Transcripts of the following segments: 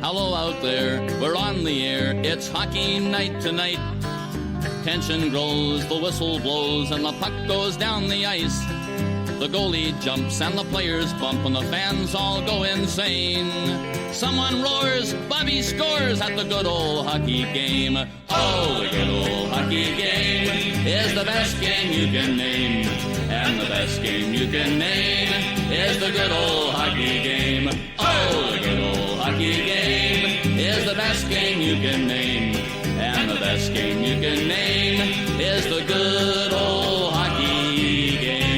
Hello out there, we're on the air, it's hockey night tonight. Tension grows, the whistle blows, and the puck goes down the ice. The goalie jumps and the players bump and the fans all go insane. Someone roars, Bobby scores at the good old hockey game. Oh, the good old hockey game is the best game you can name. And the best game you can name is the good old hockey game. Oh, the good old hockey game is the best game you can name. And the best game you can name is the good old hockey game.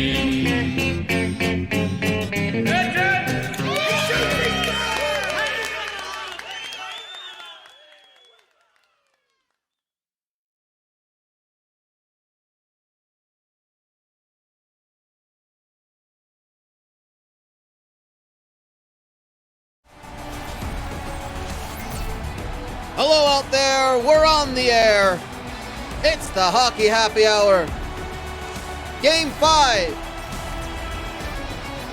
Hello out there, we're on the air. It's the Hockey Happy Hour. Game 5.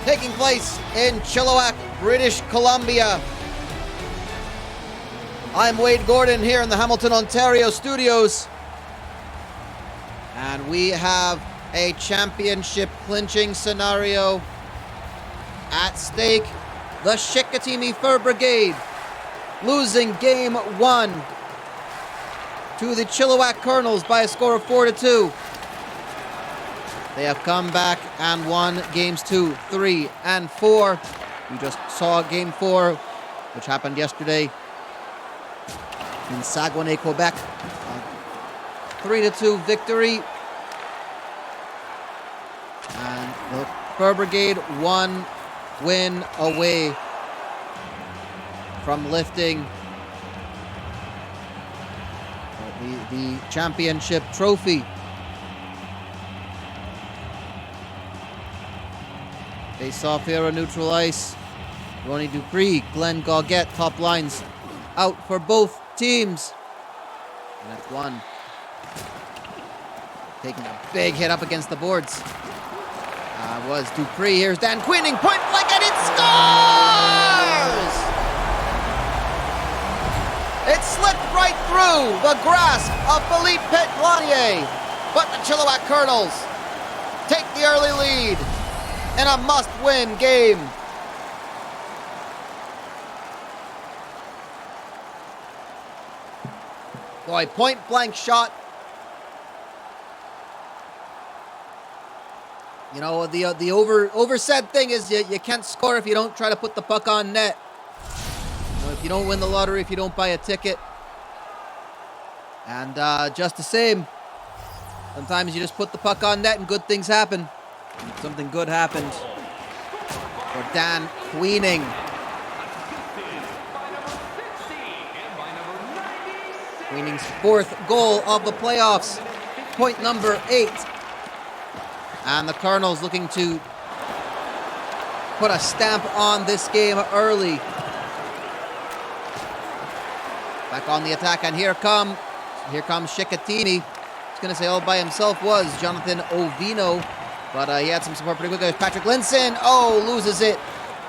Taking place in Chilliwack, British Columbia. I'm Wade Gordon here in the Hamilton, Ontario studios. And we have a championship clinching scenario at stake. The Chicoutimi Fur Brigade losing game 1 to the Chilliwack Kernels by a score of 4-2. They have come back and won games 2, 3, and 4. You just saw game 4, which happened yesterday in Saguenay, Quebec. 3-2 victory. And the Fur Brigade 1 win away from lifting the championship trophy. Face off here on neutral ice. Ronnie Dupree, Glenn Goggett, top lines out for both teams. And that's one. Taking a big hit up against the boards. Was Dupree. Here's Dan Queening, point blank, and it scores! It slipped right through the grasp of Philippe Petlanier, but the Chilliwack Kernels take the early lead in a must-win game. Boy, point-blank shot. You know, the oversaid thing is you can't score if you don't try to put the puck on net. If you don't win the lottery, if you don't buy a ticket. And just the same, sometimes you just put the puck on net and good things happen. And something good happened for Dan Queening. Queening's 4th goal of the playoffs. Point number 8. And the Kernels looking to put a stamp on this game early. Back on the attack, and here comes Chicoutimi. I was going to say all by himself was Jonathan Ovino, but he had some support pretty quick. Patrick Linson, loses it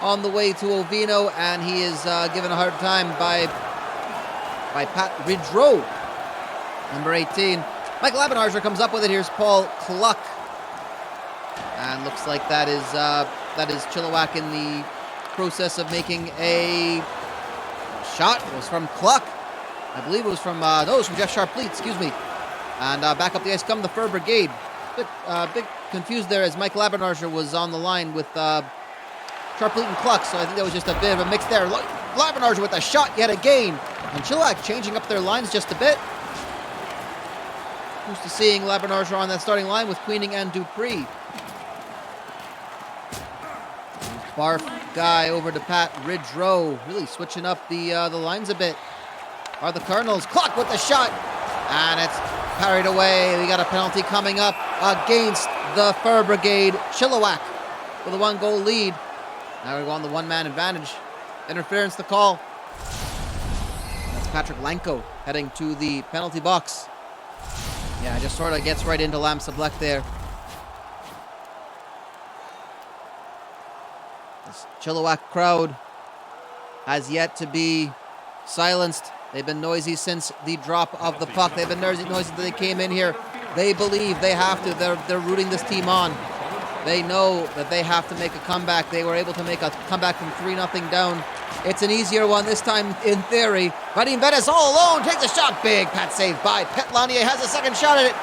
on the way to Ovino, and he is given a hard time by Pat Ridgerow, number 18. Michael Abenharger comes up with it. Here's Paul Cluck, and looks like that is Chilliwack in the process of making a shot. It was from Cluck. I believe it was from, it was from Jeff Sharpley, excuse me. And back up the ice come the Fur Brigade. Bit confused there as Michael Abenharger was on the line with Sharpley and Cluck, so I think that was just a bit of a mix there. Abenharger with a shot yet again. And Chilliwack changing up their lines just a bit. Used to seeing Abenharger on that starting line with Queening and Dupree. Barf guy over to Pat Ridgerow, really switching up the lines a bit. Are the Kernels. Cluck with the shot, and it's parried away. We got a penalty coming up against the Fur Brigade. Chilliwack with a 1-goal lead. Now we go on the one-man advantage. Interference to call. That's Patrick Lanko heading to the penalty box. Yeah, just sort of gets right into Lamsablek there. This Chilliwack crowd has yet to be silenced. They've been noisy since the drop of the puck. They've been noisy since they came in here. They believe they have to. They're rooting this team on. They know that they have to make a comeback. They were able to make a comeback from 3-0 down. It's an easier one this time, in theory. Vadim Venice all alone takes a shot. Big pad save by Petlanier. Has a second shot at it.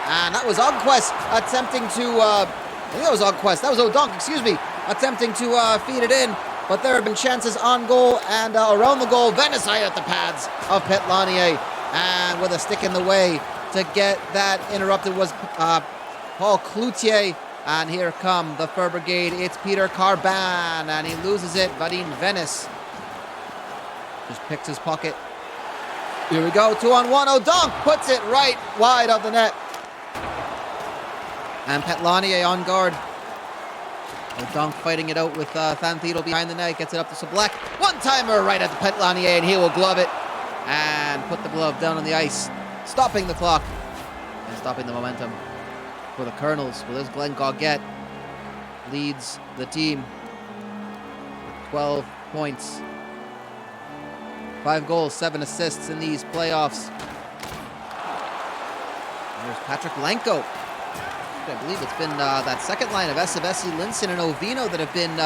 And that was Ogquest attempting to... I think that was Ogquest. That was O'Donk, excuse me. Attempting to feed it in. But there have been chances on goal and around the goal. Venice high at the pads of Petlanier. And with a stick in the way to get that interrupted was Paul Cloutier. And here come the Fur Brigade. It's Peter Carban, and he loses it. Vadim Venice just picks his pocket. Here we go, 2-on-1. O'Donk puts it right wide of the net. And Petlanier on guard. O'Donk fighting it out with Thanthido behind the net. Gets it up to Sublek. One-timer right at the Petlanier, and he will glove it. And put the glove down on the ice. Stopping the clock. And stopping the momentum for the Kernels. Well, this Glenn Goggett leads the team with 12 points. 5 goals, 7 assists in these playoffs. There's Patrick Lenko. I believe it's been that second line of Esavesi, Linson, and Ovino that have been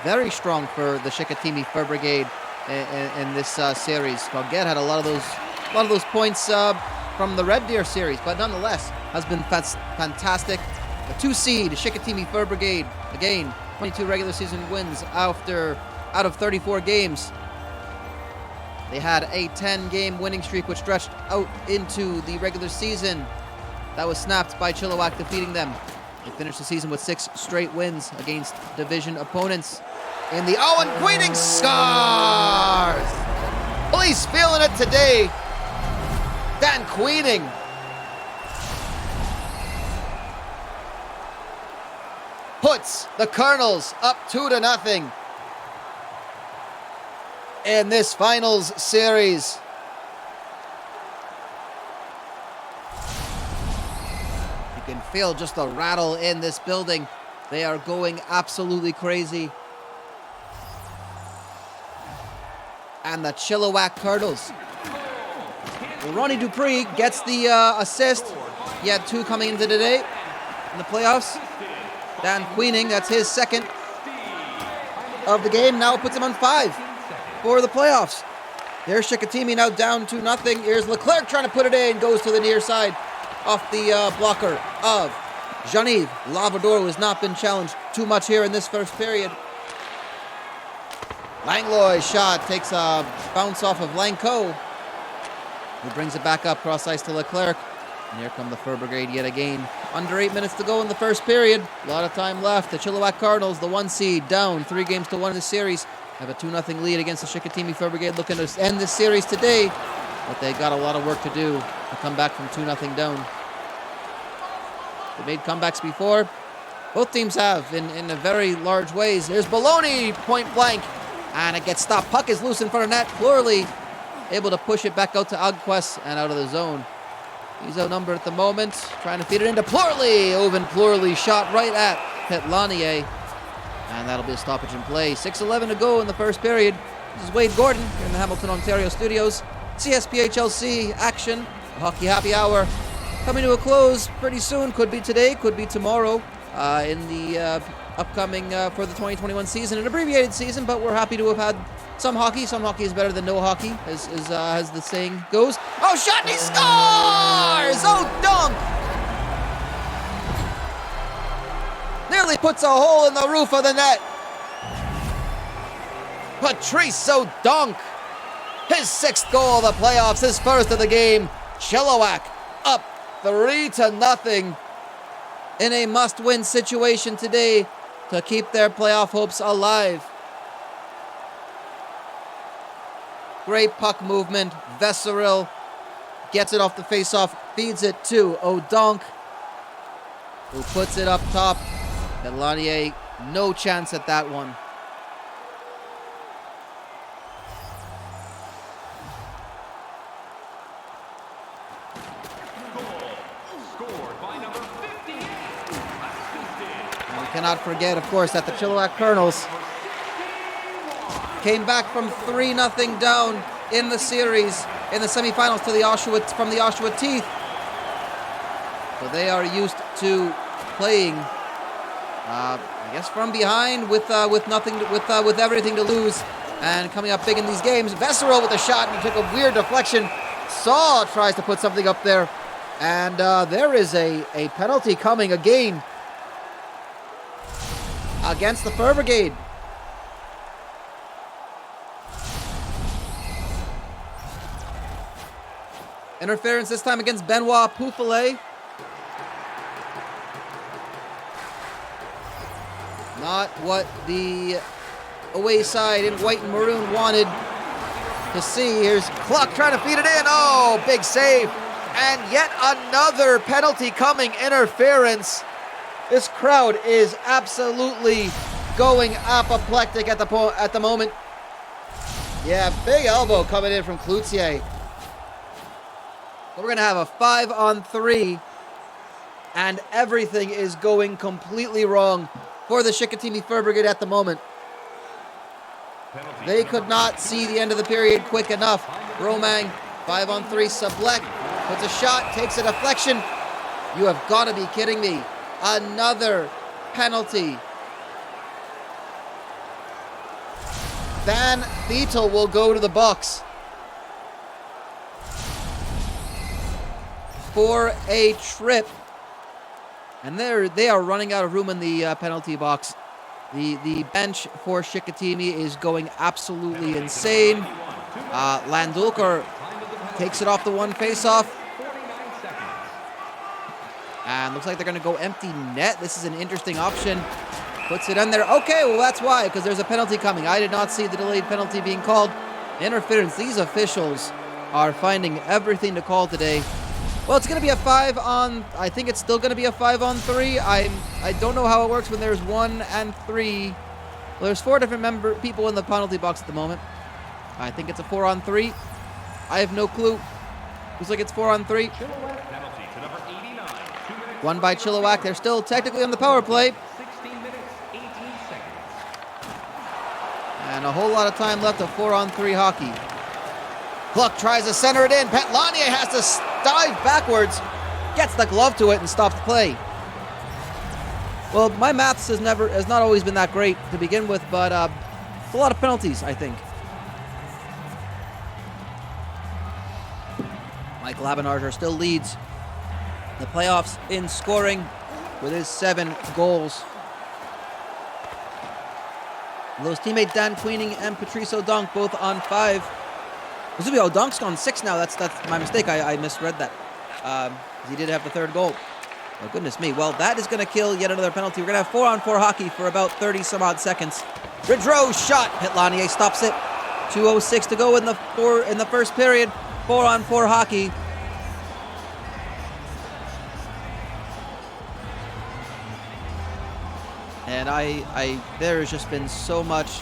very strong for the Chicoutimi Fur Brigade in this series. Goggett had a lot of those points from the Red Deer series, but nonetheless has been fantastic. A 2-seed Chicoutimi Fur Brigade, again, 22 regular season wins out of 34 games. They had a 10-game winning streak which stretched out into the regular season. That was snapped by Chilliwack defeating them. They finished the season with 6 straight wins against division opponents. In the Owen Queening Scars! Well, he's feeling it today. Dan Queening puts the Kernels up 2-0 in this finals series. You can feel just the rattle in this building. They are going absolutely crazy. And the Chilliwack Kernels. Ronnie Dupree gets the assist. He had 2 coming into today in the playoffs. Dan Queening, that's his second of the game. Now puts him on 5 for the playoffs. There's Chicoutimi now down 2-0. Here's Leclerc trying to put it in. Goes to the near side off the blocker of Jean-Yves Lavador, who has not been challenged too much here in this first period. Langlois shot takes a bounce off of Lanco, who brings it back up cross ice to Leclerc. And here come the Fur Brigade yet again. Under 8 minutes to go in the first period. A lot of time left. The Chilliwack Kernels, the 1-seed, down 3-1 in the series, have a 2-0 lead against the Chicoutimi Fur Brigade, looking to end this series today. But they got a lot of work to do to come back from 2-0 down. They made comebacks before. Both teams have in a very large ways. There's Baloney, point blank. And it gets stopped. Puck is loose in front of net. Plurley able to push it back out to Ogquest and out of the zone. He's outnumbered at the moment. Trying to feed it into Plurley. Oven Plurley shot right at Petlanier. And that'll be a stoppage in play. 6:11 to go in the first period. This is Wade Gordon here in the Hamilton, Ontario studios. CSPHLC action. A hockey happy hour coming to a close pretty soon. Could be today, could be tomorrow. In the upcoming for the 2021 season, an abbreviated season, but we're happy to have had some hockey. Some hockey is better than no hockey, as the saying goes. Oh, shot, and he scores! Oh, dunk! Nearly puts a hole in the roof of the net. Patrice O'Donk, his 6th goal of the playoffs, his first of the game. Chilliwack up 3-0 in a must-win situation today to keep their playoff hopes alive. Great puck movement. Vesseril gets it off the face-off, feeds it to O'Donk, who puts it up top. Petlanier, no chance at that one. cannot forget, of course, that the Chilliwack Kernels came back from 3-0 down in the series in the semifinals to the from the Oshawa Teeth. So they are used to playing, I guess, from behind with everything to lose, and coming up big in these games. Vesero with a shot, and he took a weird deflection. Saw tries to put something up there, and there is a penalty coming again against the Fur Brigade. Interference this time against Benoit Pouffelet. Not what the away side in white and maroon wanted to see. Here's Cluck trying to feed it in. Oh, big save. And yet another penalty coming, interference. This crowd is absolutely going apoplectic at the moment. Yeah, big elbow coming in from Cloutier. We're going to have a 5-on-3, and everything is going completely wrong for the Chicoutimi Fur Brigade at the moment. They could not see the end of the period quick enough. Romang, 5-on-3, Sublek puts a shot, takes a deflection. You have got to be kidding me. Another penalty. Van Thetel will go to the box for a trip. And they are running out of room in the penalty box. The bench for Chicoutimi is going absolutely insane. Landulker takes it off the one face-off. And looks like they're going to go empty net. This is an interesting option. Puts it in there. Okay, well, that's why, because there's a penalty coming. I did not see the delayed penalty being called. Interference. These officials are finding everything to call today. Well, it's going to be a 5-on... I think it's still going to be a 5-on-3. I don't know how it works when there's 1 and 3. Well, there's 4 different people in the penalty box at the moment. I think it's a 4-on-3. I have no clue. Looks like it's 4-on-3. Won by Chilliwack. They're still technically on the power play. And a whole lot of time left of 4-on-3 hockey. Cluck tries to center it in. Petlanier has to dive backwards. Gets the glove to it and stops the play. Well, my maths has not always been that great to begin with, but it's a lot of penalties, I think. Michael Abenarger still leads the playoffs in scoring with his 7 goals. Those teammate Dan Queening and Patrice O'Donk both on 5. O'Donk's on 6 now. That's my mistake. I misread that. He did have the 3rd goal. Oh, goodness me. Well, that is going to kill yet another penalty. We're going to have 4-on-4 hockey for about 30-some-odd seconds. Ridgerow shot. Petlanier stops it. 2:06 to go in the first period. 4-on-4 hockey. And there has just been so much.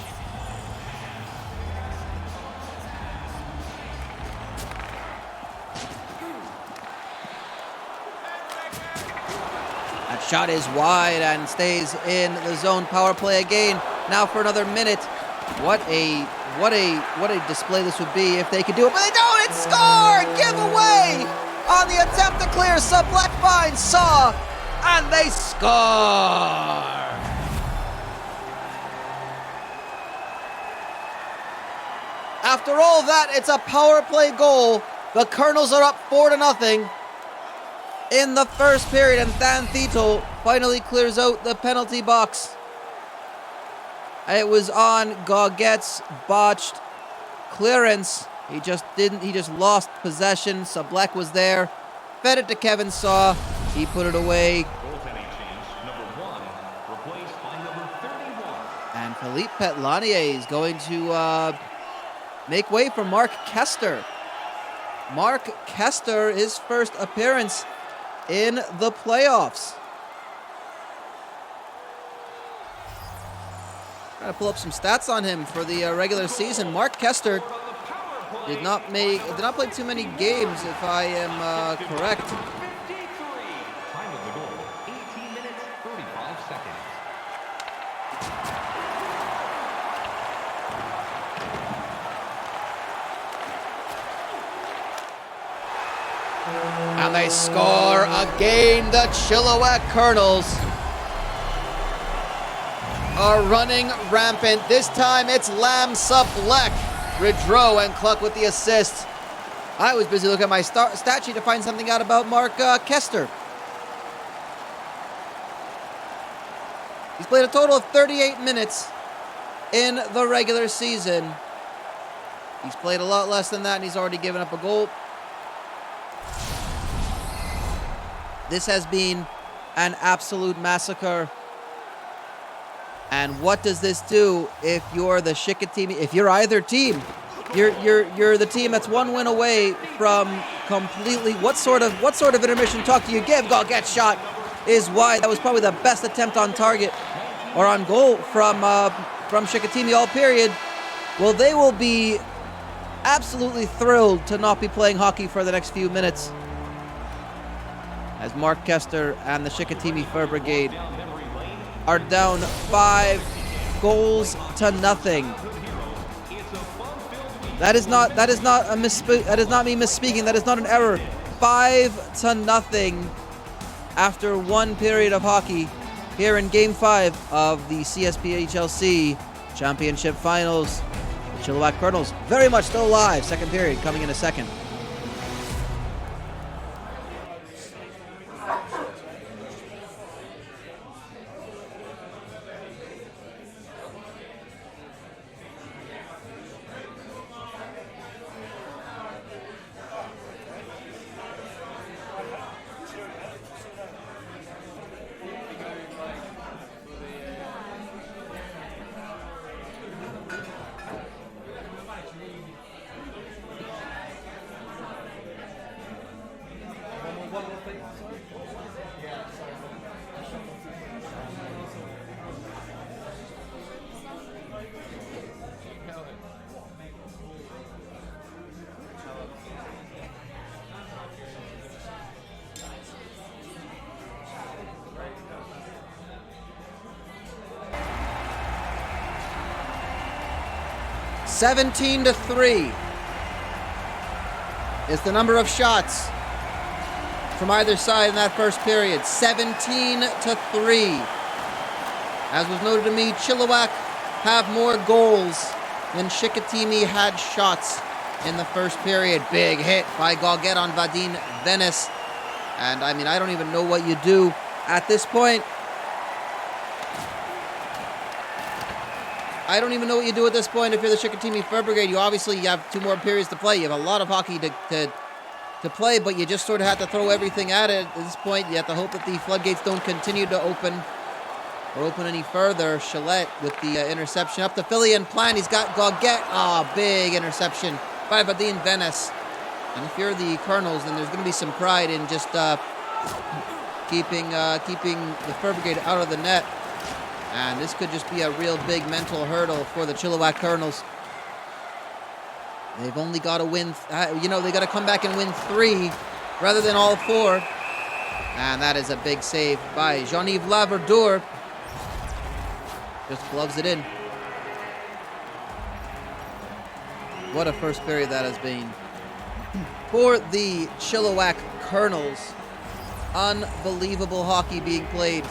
That shot is wide and stays in the zone. Power play again. Now for another minute. What a display this would be if they could do it. But they don't. It's scored. Giveaway on the attempt to clear. Sublek finds Saw, and they score. After all that, it's a power play goal. The Kernels are up 4-0 in the first period, and Dan Thetel finally clears out the penalty box. It was on Gauguette's botched clearance. He just lost possession. Sublek was there, fed it to Kevin Saw. He put it away. And Philippe Petlanier is going to make way for Mark Kester. Mark Kester, his first appearance in the playoffs. Trying to pull up some stats on him for the regular season. Mark Kester did not play too many games, if I am correct. they score again. The Chilliwack Kernels are running rampant. This time it's Lam Sublek, Ridro, and Cluck with the assist. I was busy looking at my stat sheet to find something out about Mark Kester. He's played a total of 38 minutes in the regular season. He's played a lot less than that, and he's already given up a goal. This has been an absolute massacre. And what does this do if you're the Chicoutimi? If you're either team, you're the team that's one win away from completely. What sort of intermission talk do you give? Goget shot is wide. That was probably the best attempt on target or on goal from Chicoutimi all period. Well, they will be absolutely thrilled to not be playing hockey for the next few minutes, as Mark Kester and the Chicoutimi Fur Brigade are down 5 goals to nothing. That is not me misspeaking. That is not an error. 5 to nothing after one period of hockey here in Game 5 of the CSPHLC Championship Finals. The Chilliwack Kernels very much still alive. Second period coming in a second. (17-3) is the number of shots from either side in that first period. 17-3. As was noted to me, Chilliwack have more goals than Chicoutimi had shots in the first period. Big hit by Goget on Vadim Venice. And I mean, I don't even know what you do at this point. I don't even know what you do at this point if you're the Chicoutimi Fur Brigade. You have 2 more periods to play. You have a lot of hockey to play, but you just sort of have to throw everything at it. At this point, you have to hope that the floodgates don't continue to open or open any further. Chalet with the interception up to Philly and Plan. He's got Goget. Big interception by Vadim Venice. And if you're the Kernels, then there's going to be some pride in just keeping the Fur Brigade out of the net. And this could just be a real big mental hurdle for the Chilliwack Kernels. They've only got to win, they got to come back and win 3 rather than all 4. And that is a big save by Jean-Yves Laverdure. Just gloves it in. What a first period that has been. For the Chilliwack Kernels, unbelievable hockey being played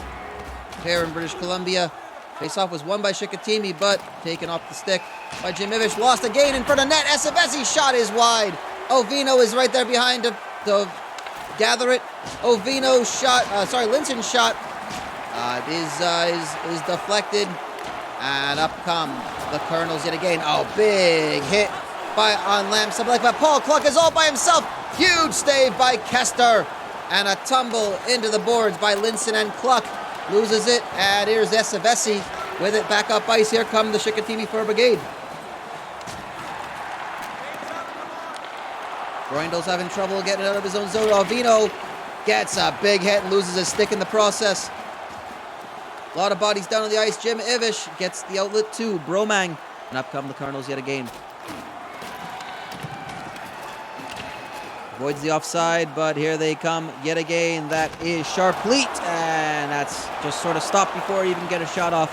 here in British Columbia. Face-off was won by Chicoutimi, but taken off the stick by Jim Ivish. Lost again in front of net. Esevesi's shot is wide. Ovino is right there behind to gather it. Ovino's shot, Linson's shot is deflected. And up come the Kernels yet again. Big hit on Lam Sublek, but Paul Cluck is all by himself. Huge save by Kester. And a tumble into the boards by Linson and Cluck. Loses it, and here's Esevesi with it back up ice. Here come the Chicoutimi Fur Brigade. Groindel's having trouble getting out of his own zone. Ovino gets a big hit and loses his stick in the process. A lot of bodies down on the ice. Jim Ivish gets the outlet to Bromang. And up come the Kernels yet again. Avoids the offside, but here they come yet again. That is Sharpleet, and that's just sort of stopped before you even get a shot off.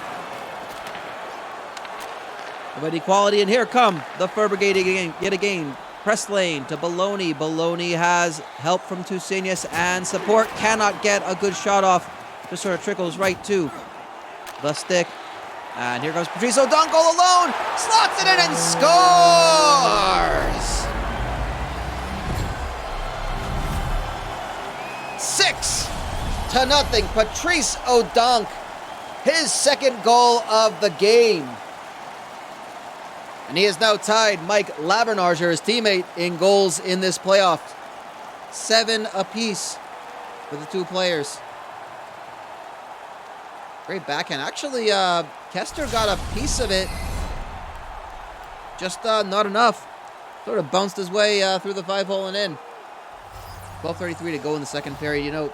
But equality, and here come the Fur Brigade yet again. Press lane to Baloney. Baloney has help from Tusenis and support. Cannot get a good shot off. Just sort of trickles right to the stick. And here comes Patrice O'Donnell alone. Slots it in and scores! 6-0. Patrice O'Donnell, his second goal of the game. And he has now tied Mike Labernarger, his teammate, in goals in this playoff. 7 apiece for the two players. Great backhand. Actually, Kester got a piece of it. Just not enough. Sort of bounced his way through the 5-hole and in. 12:33 to go in the second period. You know,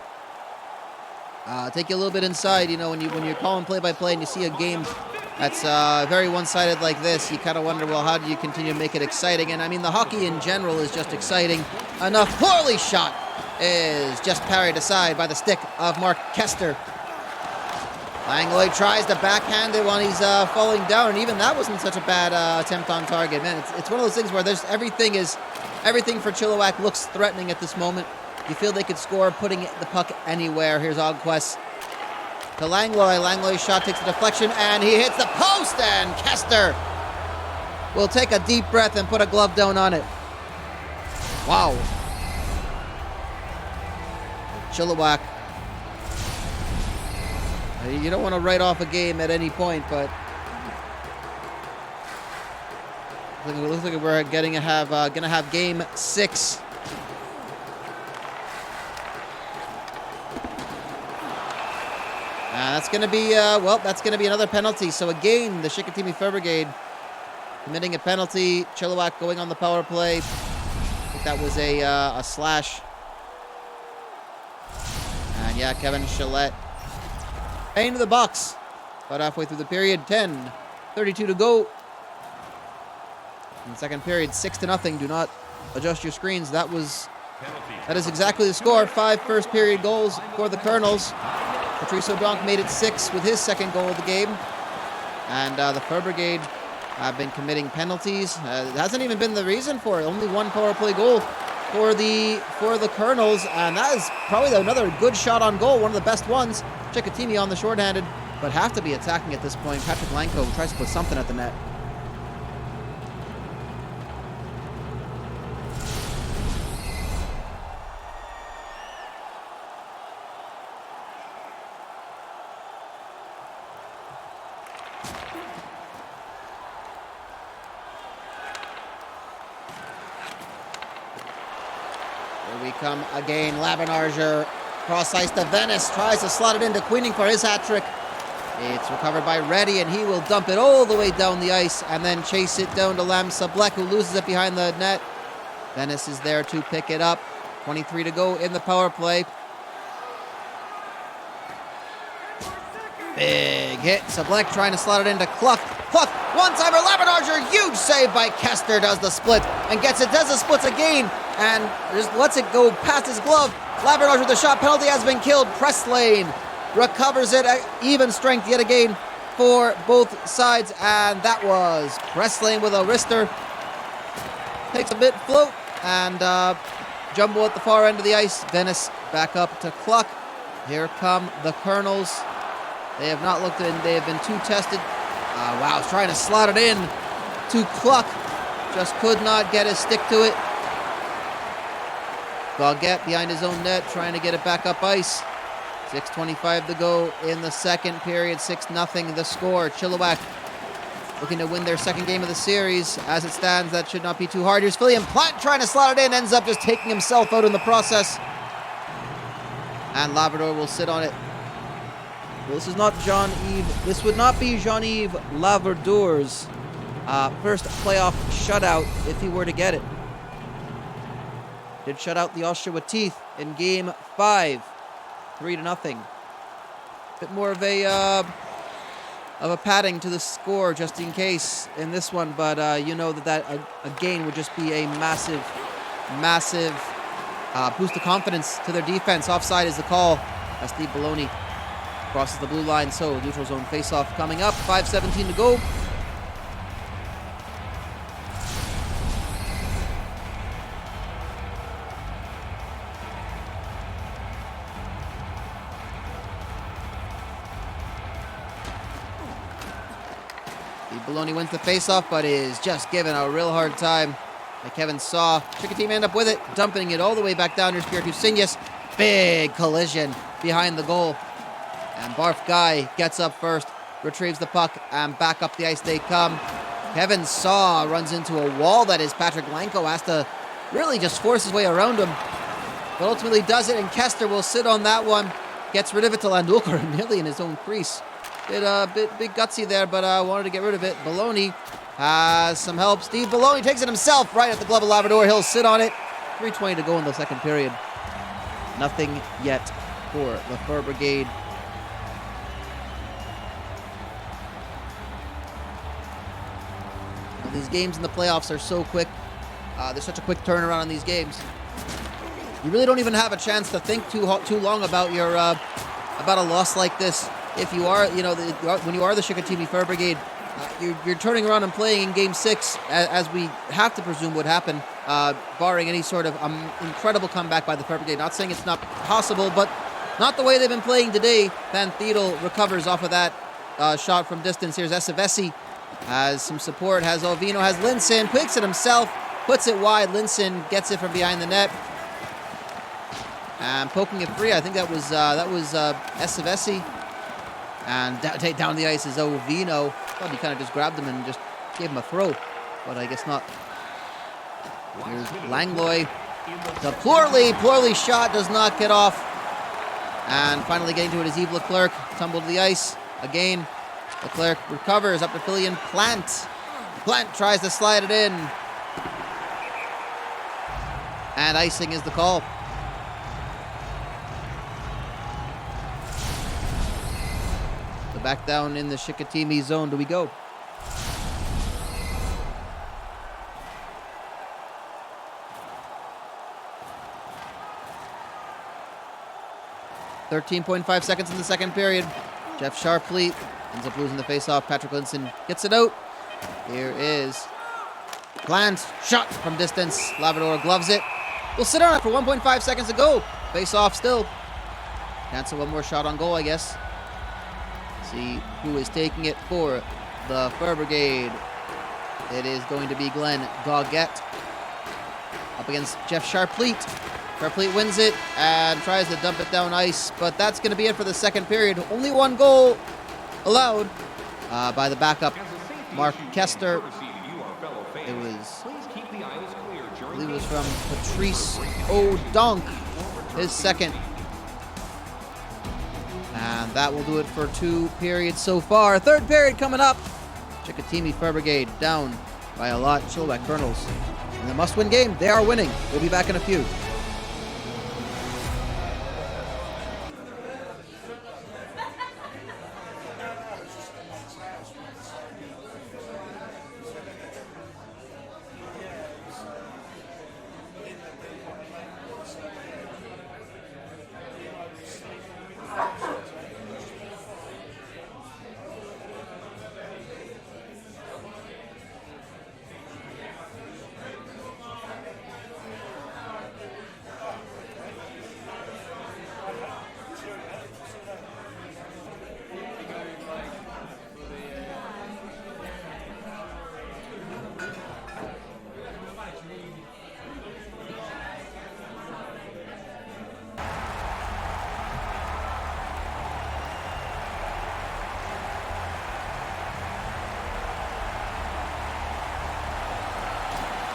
take you a little bit inside. You know, when you're calling play-by-play and you see a game that's very one-sided like this, you kind of wonder, well, how do you continue to make it exciting? And I mean, the hockey in general is just exciting enough. Poorly shot is just parried aside by the stick of Mark Kester. Langlois tries to backhand it when he's falling down, and even that wasn't such a bad attempt on target. Man, it's one of those things where there's everything for Chilliwack looks threatening at this moment. You feel they could score putting the puck anywhere. Here's Ogquest to Langlois. Langlois' shot takes a deflection, and he hits the post, and Kester will take a deep breath and put a glove down on it. Wow. Chilliwack. You don't want to write off a game at any point, but it looks like we're gonna have game 6. That's gonna be that's gonna be another penalty. So again, the Chicoutimi Fire Brigade committing a penalty. Chilliwack going on the power play. I think that was a slash. And yeah, Kevin Chalette into the box. About halfway through the period, 10:32 to go. In the second period, 6-0. Do not adjust your screens. That is exactly the score. 5 first period goals for the Kernels. Patrice O'Donnell made it 6 with his second goal of the game. And the Fire Brigade have been committing penalties. It hasn't even been the reason for it. Only 1 power play goal for the Kernels, and that is probably another good shot on goal, one of the best ones. Chicoutimi on the shorthanded, but have to be attacking at this point. Patrick Lanko tries to put something at the net. Here we come again. Labernarger cross ice to Venice. Tries to slot it into Queening for his hat trick. It's recovered by Reddy, and he will dump it all the way down the ice and then chase it down to Lam Sablek, who loses it behind the net. Venice is there to pick it up. 23 to go in the power play. Big hit. Sablek trying to slot it into Cluck. Cluck, one-timer, Labernarger, huge save by Kester, does the split and does the splits again, and just lets it go past his glove. Labernarger with the shot, penalty has been killed. Press lane recovers it, even strength yet again for both sides, and that was Press lane with a wrister. Takes a bit float, and Jumbo at the far end of the ice. Venice back up to Cluck. Here come the Kernels. They have not looked in, they have been too tested. Wow, trying to slot it in to Cluck. Just could not get his stick to it. Baguette behind his own net, trying to get it back up ice. 6:25 to go in the second period. 6-0 the score. Chilliwack looking to win their second game of the series. As it stands, that should not be too hard. Here's Phillian Platt trying to slot it in, ends up just taking himself out in the process. And Labrador will sit on it. Well, this is not Jean-Yves. This would not be Jean-Yves Labrador's first playoff shutout if he were to get it. Did shut out the Oshawa Teeth in Game 5, 3-0. Bit more of a padding to the score just in case in this one, but you know that again would just be a massive boost of confidence to their defense. Offside is the call as Steve Baloney crosses the blue line, so neutral zone face-off coming up. 5:17 to go. Steve Baloney wins the faceoff, but is just given a real hard time by Kevin Saw. Chicoutimi end up with it, dumping it all the way back down to Spiritu Sinius. Big collision behind the goal. And Barf Guy gets up first, retrieves the puck, and back up the ice they come. Kevin Saw runs into a wall that is Patrick Lanko, has to really just force his way around him. But ultimately does it, and Kester will sit on that one. Gets rid of it to Landulker, nearly in his own crease. Bit gutsy there, but wanted to get rid of it. Baloney has some help. Steve Baloney takes it himself right at the glove of Labrador. He'll sit on it. 3:20 to go in the second period. Nothing yet for the Fur Brigade. Well, these games in the playoffs are so quick. There's such a quick turnaround on these games. You really don't even have a chance to think too long about your about a loss like this. If you are, when you are the Chicoutimi Fur Brigade, you're turning around and playing in Game 6, as we have to presume would happen, barring any sort of incredible comeback by the Fur Brigade. Not saying it's not possible, but not the way they've been playing today. Van Theodel recovers off of that shot from distance. Here's Esavesi, has some support, has Ovino, has Linson, picks it himself, puts it wide. Linson gets it from behind the net. And poking it free, I think that was Esavesi. And down the ice is Ovino. Thought he kind of just grabbed him and just gave him a throw, but I guess not. Here's Langlois. The poorly shot does not get off. And finally getting to it is Yves Leclerc. Tumbled to the ice again. Leclerc recovers up to Filian Plant. Plant tries to slide it in. And icing is the call. Back down in the Chicoutimi zone do we go. .5 seconds in the second period. Jeff Sharpley ends up losing the faceoff. Patrick Linson gets it out. Here is Plant. Shot from distance. Labrador gloves it. We'll sit on it for 1.5 seconds to go. Faceoff still. Cancel one more shot on goal, I guess. See who is taking it for the Fur Brigade. It is going to be Glenn Goggett up against Jeff Sharpley. Sharpley wins it and tries to dump it down ice, but that's going to be it for the second period. Only one goal allowed by the backup, Mark Kester. It was, I believe it was from Patrice O'Donk, his second. And that will do it for 2 periods so far. Third period coming up. Chicoutimi Fur Brigade down by a lot. Chilliwack Kernels in the must-win game. They are winning. We'll be back in a few.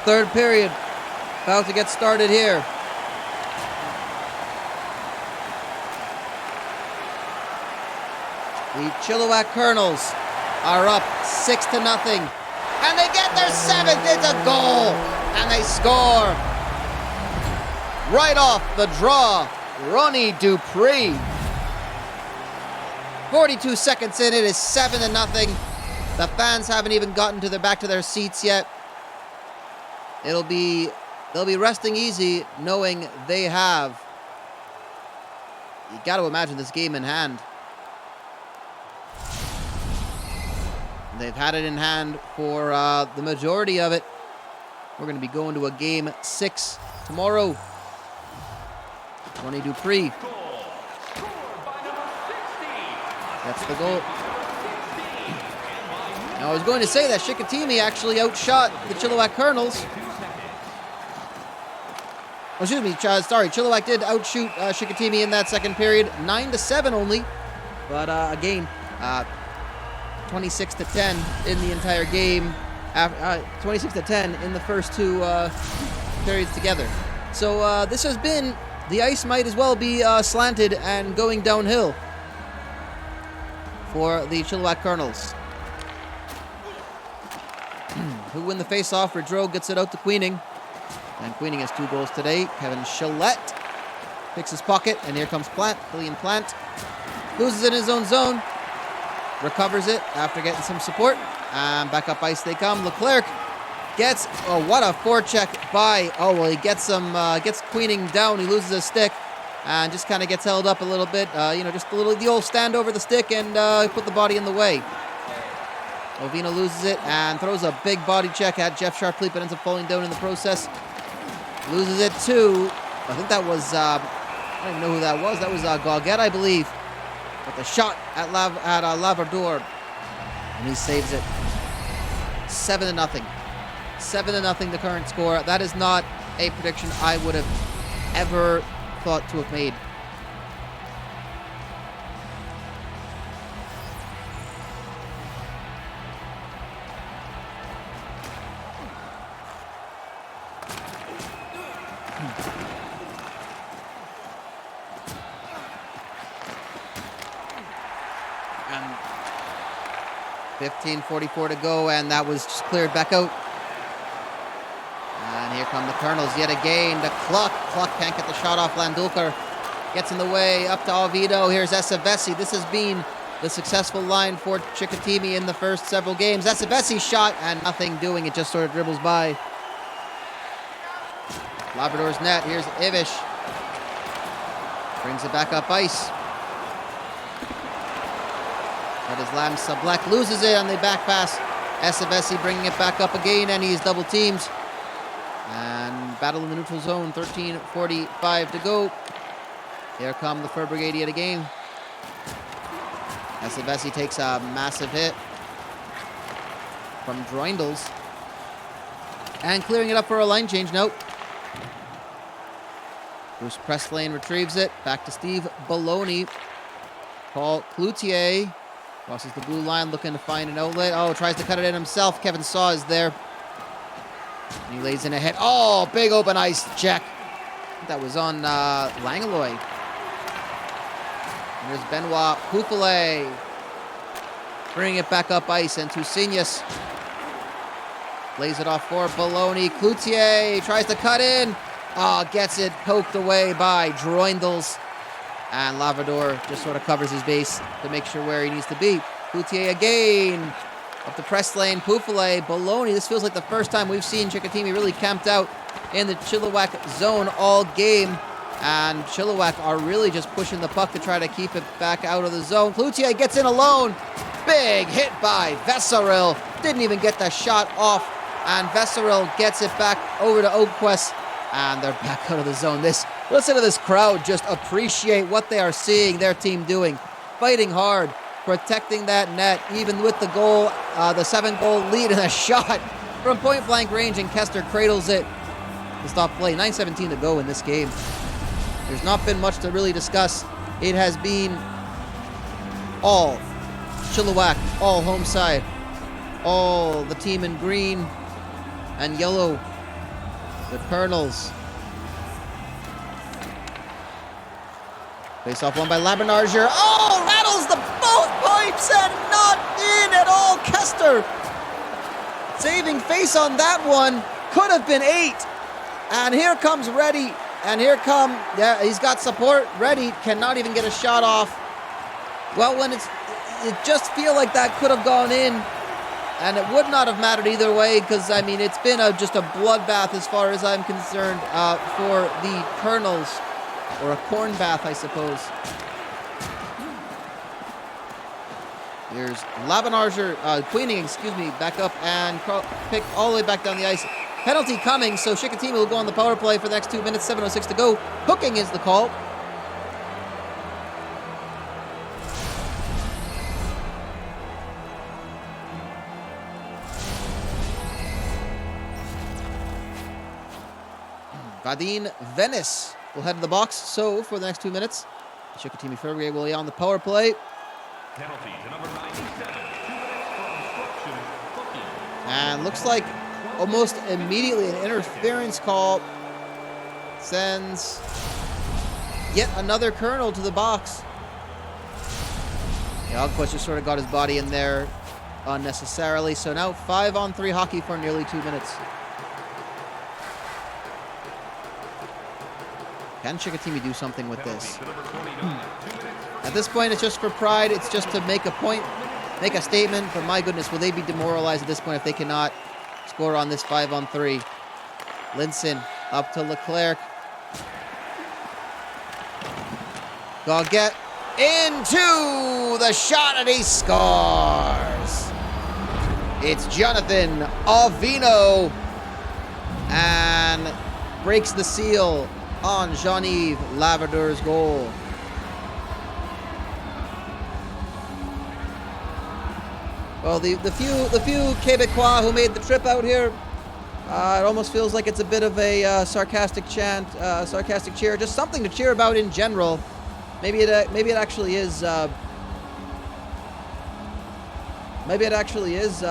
Third period about to get started here. The Chilliwack Kernels are up 6-0. And they get their 7th. It's a goal. And they score. Right off the draw, Ronnie Dupree. 42 seconds in, it is 7-0. The fans haven't even gotten back to their seats yet. They'll be resting easy knowing they have, you got to imagine, this game in hand. They've had it in hand for the majority of it. We're going to be going to a game 6 tomorrow. Ronnie Dupree. That's the goal. Now, I was going to say that Chicoutimi actually outshot the Chilliwack Kernels. Oh, excuse me, sorry, Chilliwack did outshoot Chicoutimi in that second period, 9-7 only. But again, 26-10 in the entire game. 26-10 in the first two periods together. So this has been, the ice might as well be slanted and going downhill for the Chilliwack Kernels. Who win the face-off? Redrow gets it out to Queening. And Queening has 2 goals today. Kevin Chalette picks his pocket, and here comes Plant, Killian Plant. Loses it in his own zone. Recovers it after getting some support. And back up ice they come. Leclerc gets, oh, what a forecheck by, oh, well, he gets Queening down. He loses his stick and just kind of gets held up a little bit. Just a little, the old stand over the stick and put the body in the way. Ovino loses it and throws a big body check at Jeff Sharpley, but ends up falling down in the process. Loses it too. I think that was, I don't even know who that was. That was Gauguette, I believe. But the shot at Lavardor, and he saves it. 7-0. 7-0 the current score. That is not a prediction I would have ever thought to have made. And 15:44 to go, and that was just cleared back out. And here come the Kernels yet again. The Cluck can't get the shot off. Landulkar gets in the way, up to Oviedo. Here's Esavesi. This has been the successful line for Chicoutimi in the first several games. Esavesi shot, and nothing doing. It just sort of dribbles by. Labrador's net. Here's Ivish. Brings it back up ice. That is Lam Sablek. Loses it on the back pass. Esavesi bringing it back up again, and he's double teamed. And battle in the neutral zone. 13:45 to go. Here come the Fur Brigade yet again. Esavesi takes a massive hit from Droindels. And clearing it up for a line change. Nope. Bruce Presslane retrieves it. Back to Steve Baloney. Paul Cloutier crosses the blue line, looking to find an outlet. Oh, tries to cut it in himself. Kevin Saw is there. And he lays in a hit. Oh, big open ice check. That was on Langaloy. And there's Benoit Pouffelet. Bringing it back up ice, and Tousignas lays it off for Baloney. Cloutier tries to cut in. Gets it poked away by Droindels. And Lavardor just sort of covers his base to make sure where he needs to be. Cloutier again. Up the press lane. Pouffelet. Baloney. This feels like the first time we've seen Chicoutimi really camped out in the Chilliwack zone all game. And Chilliwack are really just pushing the puck to try to keep it back out of the zone. Cloutier gets in alone. Big hit by Vesaril. Didn't even get the shot off. And Vesaril gets it back over to Oakquest. And they're back out of the zone. Listen to this crowd just appreciate what they are seeing their team doing. Fighting hard, protecting that net, even with the goal, the 7-goal lead and a shot from point-blank range, and Kester cradles it to stop play. 9:17 to go in this game. There's not been much to really discuss. It has been all Chilliwack, all home side, all the team in green and yellow. The Kernels. Face off one by Labanarger. Oh, rattles the both pipes and not in at all. Kester saving face on that one. Could have been 8. And here comes Reddy. And here come, yeah, he's got support. Reddy cannot even get a shot off. Well, when it just feel like that could have gone in. And it would not have mattered either way, because, I mean, it's been just a bloodbath as far as I'm concerned for the Kernels. Or a corn bath, I suppose. Here's Labanarger, Queening, back up and picked all the way back down the ice. Penalty coming, so Chicoutimi will go on the power play for the next 2 minutes, 7:06 to go. Hooking is the call. Vadim Venice will head to the box. So for the next 2 minutes, the Chicoutimi Fur Brigade will be on the power play. Penalty to number 97. 2 minutes for obstruction, hooking. And looks like almost immediately an interference call sends yet another Kernel to the box. The Ogpuss just sort of got his body in there unnecessarily. So now 5-on-3 hockey for nearly 2 minutes. Can Chicoutimi do something with this? At this point, it's just for pride. It's just to make a point, make a statement. But my goodness, will they be demoralized at this point if they cannot score on this 5-on-3? Linson up to Leclerc. Goguet into the shot, and he scores. It's Jonathan Ovino, and breaks the seal on Jean-Yves Laverdeur's goal. Well, the few Quebecois who made the trip out here, it almost feels like it's a bit of a sarcastic chant, sarcastic cheer, just something to cheer about in general. Maybe it actually is. Maybe it actually is.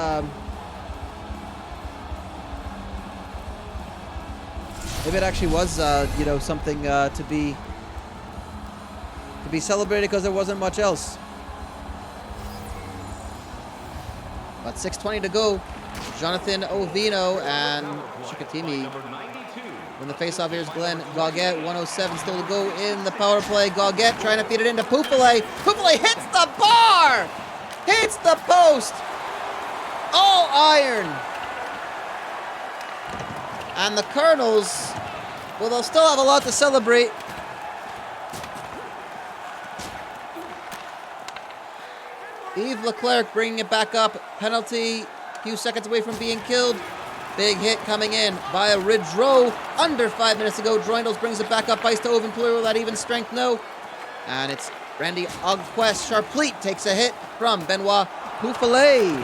Maybe it actually was, you know, something to be celebrated because there wasn't much else. But 6:20 to go. Jonathan Ovino and Chicoutimi. When the faceoff, here's Glenn Goguet. 1:07 still to go in the power play. Goguet trying to feed it into Poupelet. Poupelet hits the bar! Hits the post! All iron! And the Kernels, well, they'll still have a lot to celebrate. Yves Leclerc bringing it back up. Penalty, a few seconds away from being killed. Big hit coming in by a Ridgerow. Under 5 minutes ago, Droindels brings it back up ice to Oven Pluriel. That even strength, no. And it's Randy Ogquest. Charpleet takes a hit from Benoit Poupelet.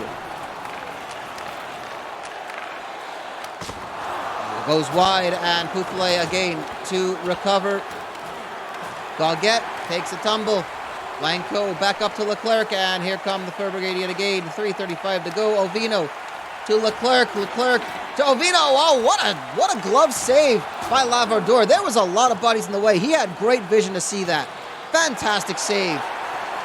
Goes wide, and Poupelet again to recover. Goguet takes a tumble. Blanco back up to Leclerc, and here come the Fur Brigade yet again. 3:35 to go. Ovino to Leclerc. Leclerc to Ovino. Oh, what a glove save by Laverdure. There was a lot of bodies in the way. He had great vision to see that. Fantastic save.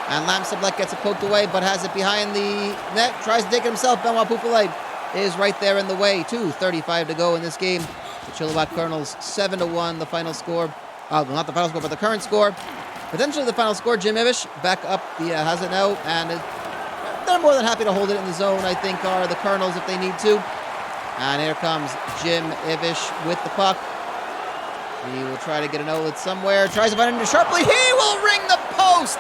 And Lamsablek gets it poked away, but has it behind the net. Tries to take it himself. Benoit Poupelet is right there in the way. 2:35 to go in this game. The Chilliwack Kernels 7-1, the final score. Not the final score, but the current score. Potentially the final score. Jim Ivish back up, has it now, and they're more than happy to hold it in the zone, I think, are the Kernels if they need to. And here comes Jim Ivish with the puck. He will try to get an outlet somewhere. Tries to find it into Sharpley. He will ring the post!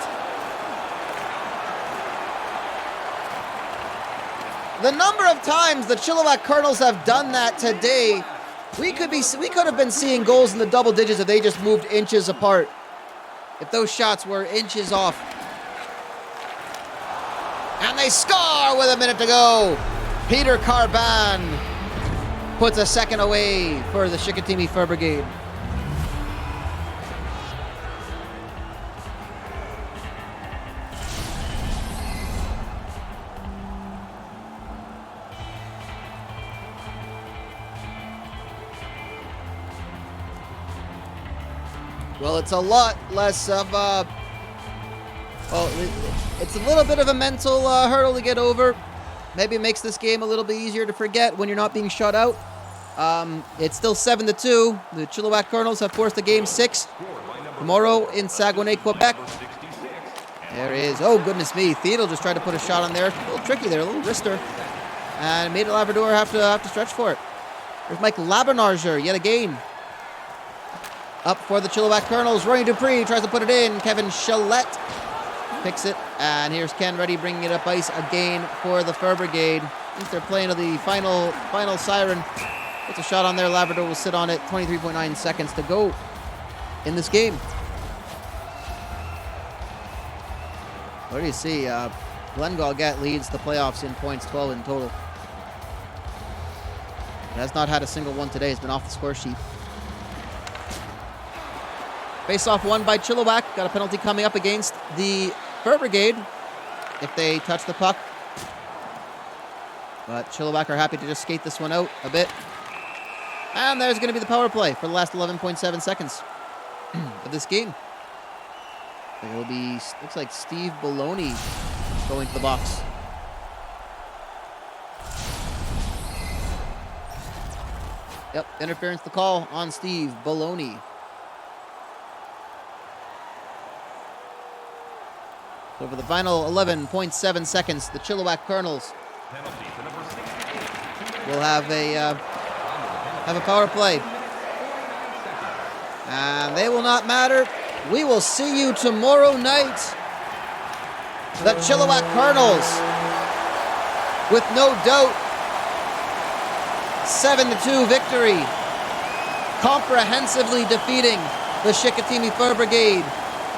The number of times the Chilliwack Kernels have done that today, we could have been seeing goals in the double digits if they just moved inches apart. If those shots were inches off. And they score with a minute to go. Peter Carban puts a second away for the Chicoutimi Fur Brigade. Well, it's a lot less of it's a little bit of a mental hurdle to get over. Maybe it makes this game a little bit easier to forget when you're not being shut out. It's still 7-2. The Chilliwack Kernels have forced a game 6 tomorrow in Saguenay, Quebec. There is, oh goodness me, Theodore just tried to put a shot on there. A little tricky there, a little wrister. And made Labrador have to stretch for it. There's Mike Labernarger yet again. Up for the Chilliwack Kernels. Roy Dupree tries to put it in. Kevin Chalette picks it. And here's Ken Reddy bringing it up ice again for the Fur Brigade. I think they're playing to the final siren. Puts a shot on there. Labrador will sit on it. 23.9 seconds to go in this game. What do you see? Glenn Goguet leads the playoffs in points, 12 in total. He has not had a single one today. He's been off the score sheet. Face-off won by Chilliwack. Got a penalty coming up against the Fur Brigade if they touch the puck. But Chilliwack are happy to just skate this one out a bit. And there's going to be the power play for the last 11.7 seconds of this game. It will be, looks like Steve Baloney going to the box. Yep, interference to call on Steve Baloney. So for the final 11.7 seconds, the Chilliwack Kernels Penalty for number 68. will have a power play. And they will not matter. We will see you tomorrow night. The Chilliwack Kernels, with no doubt, 7-2 victory, comprehensively defeating the Chicoutimi Fur Brigade,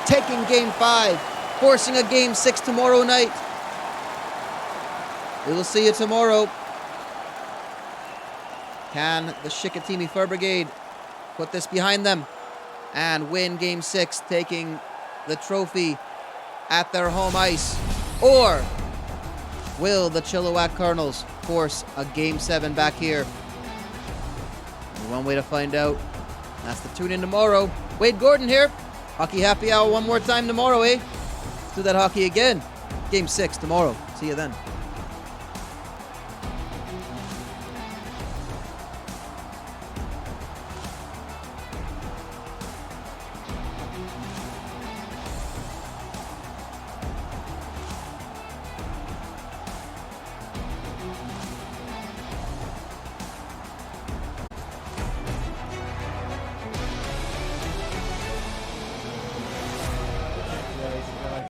taking Game 5, forcing a Game 6 tomorrow night. We will see you tomorrow. Can the Chicoutimi Fur Brigade put this behind them and win Game 6, taking the trophy at their home ice? Or will the Chilliwack Kernels force a Game 7 back here? Only one way to find out. That's to tune in tomorrow. Wade Gordon here. Hockey Happy Hour one more time tomorrow, eh? Let's do that hockey again. Game 6 tomorrow. See you then.